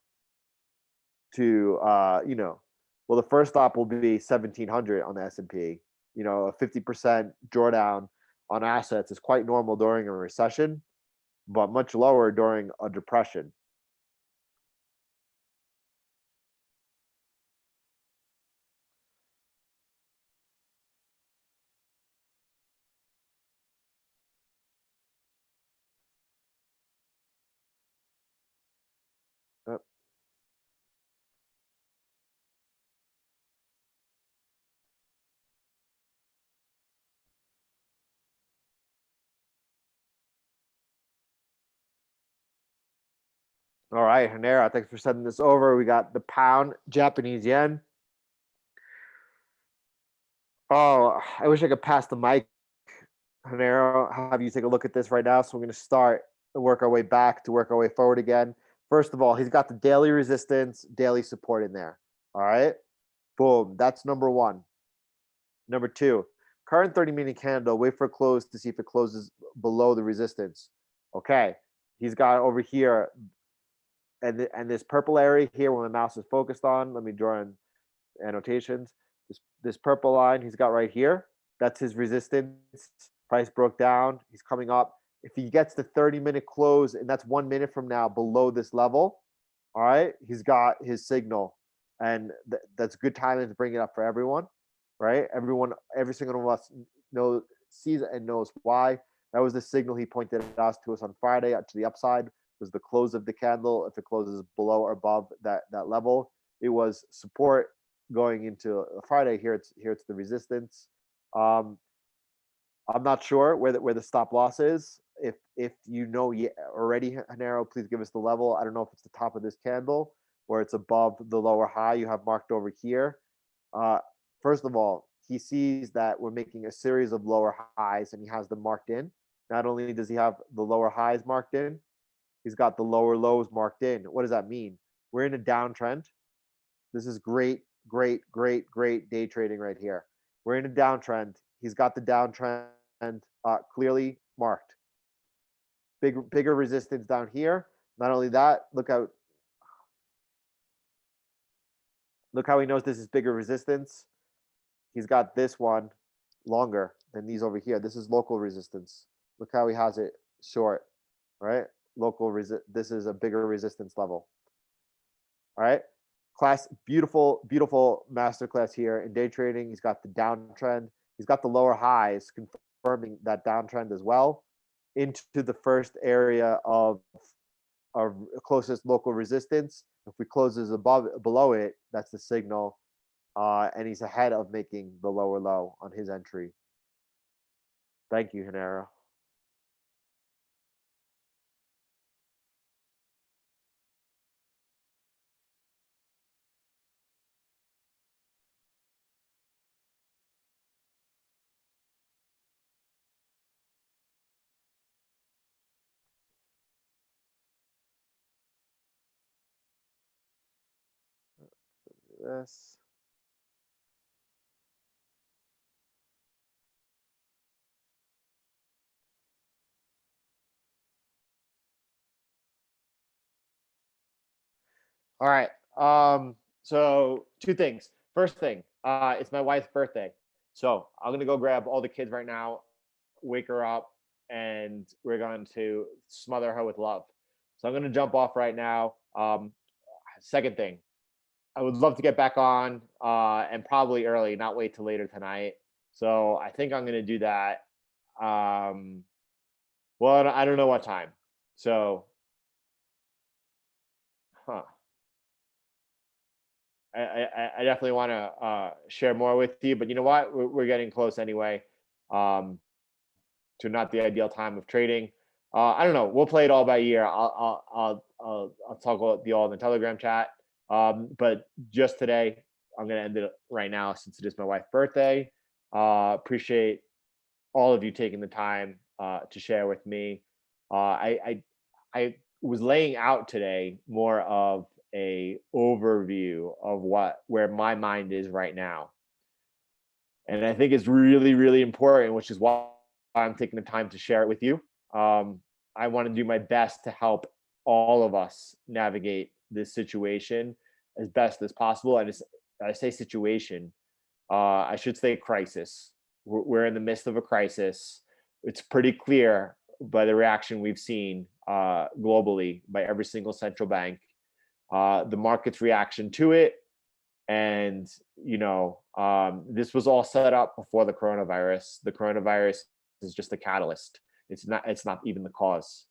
to well, the first stop will be 1700 on the S&P. A 50% drawdown on assets is quite normal during a recession, but much lower during a depression. Yep. All right, Hanera, thanks for sending this over. We got the pound, Japanese yen. Oh, I wish I could pass the mic, Hanero, have you take a look at this right now. So we're going to start and work our way back to work our way forward again. First of all, he's got the daily resistance, daily support in there. All right. Boom. That's number one. Number two, current 30-minute candle, wait for a close to see if it closes below the resistance. Okay. He's got over here, and this purple area here where my mouse is focused on. Let me draw in annotations. This purple line he's got right here, that's his resistance. Price broke down. He's coming up. If he gets the 30-minute close, and that's 1 minute from now below this level, all right, he's got his signal. And that's good timing to bring it up for everyone, right? Every single one of us sees it and knows why. That was the signal he pointed out to us on Friday to the upside was the close of the candle. If it closes below or above that level, it was support going into Friday. Here it's the resistance. I'm not sure where the stop loss is. If you know already, Hanero, please give us the level. I don't know if it's the top of this candle or it's above the lower high you have marked over here. First of all, he sees that we're making a series of lower highs and he has them marked in. Not only does he have the lower highs marked in, he's got the lower lows marked in. What does that mean? We're in a downtrend. This is great day trading right here. We're in a downtrend. He's got the downtrend clearly marked. Bigger resistance down here. Not only that, look how he knows this is bigger resistance. He's got this one longer than these over here. This is local resistance. Look how he has it short, right? This is a bigger resistance level. All right. Beautiful masterclass here in day trading. He's got the downtrend. He's got the lower highs confirming that downtrend as well into the first area of our closest local resistance. If we closes below it, that's the signal. And he's ahead of making the lower low on his entry. Thank you, Hanero. This. All right. So two things. First thing, it's my wife's birthday. So I'm gonna go grab all the kids right now, wake her up, and we're going to smother her with love. So I'm gonna jump off right now. Second thing, I would love to get back on and probably early, not wait till later tonight. So I think I'm gonna do that. Well, I don't know what time. So, huh. I definitely want to share more with you, but you know what? We're getting close anyway to not the ideal time of trading. I don't know. We'll play it all by ear. I'll talk with you all in the Telegram chat. But just today, I'm gonna end it right now since it is my wife's birthday. Appreciate all of you taking the time to share with me. I was laying out today more of a overview of where my mind is right now, and I think it's really important, which is why I'm taking the time to share it with you. I want to do my best to help all of us navigate this situation as best as possible. And I say situation, I should say crisis. We're in the midst of a crisis. It's pretty clear by the reaction we've seen globally by every single central bank, the market's reaction to it. And, this was all set up before the coronavirus. The coronavirus is just a catalyst. It's not even the cause.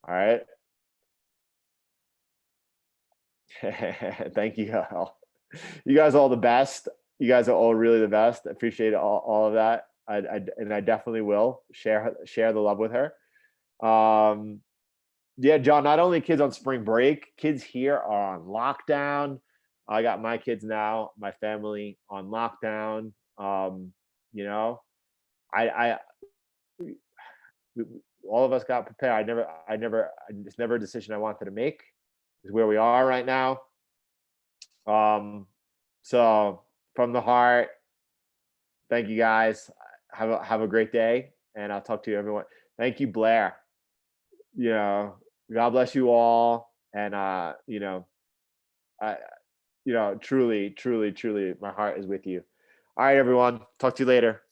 All right. Thank you all. You guys are all the best. You guys are all really the best. I appreciate all of that. I definitely will share the love with her. Yeah, John, not only kids on spring break, kids here are on lockdown. I got my kids now, my family on lockdown. I all of us got prepared. It's never a decision I wanted to make. Is where we are right now. So from the heart, thank you guys. Have a great day, and I'll talk to you everyone. Thank you, Blair. God bless you all, and truly, my heart is with you. All right, everyone. Talk to you later.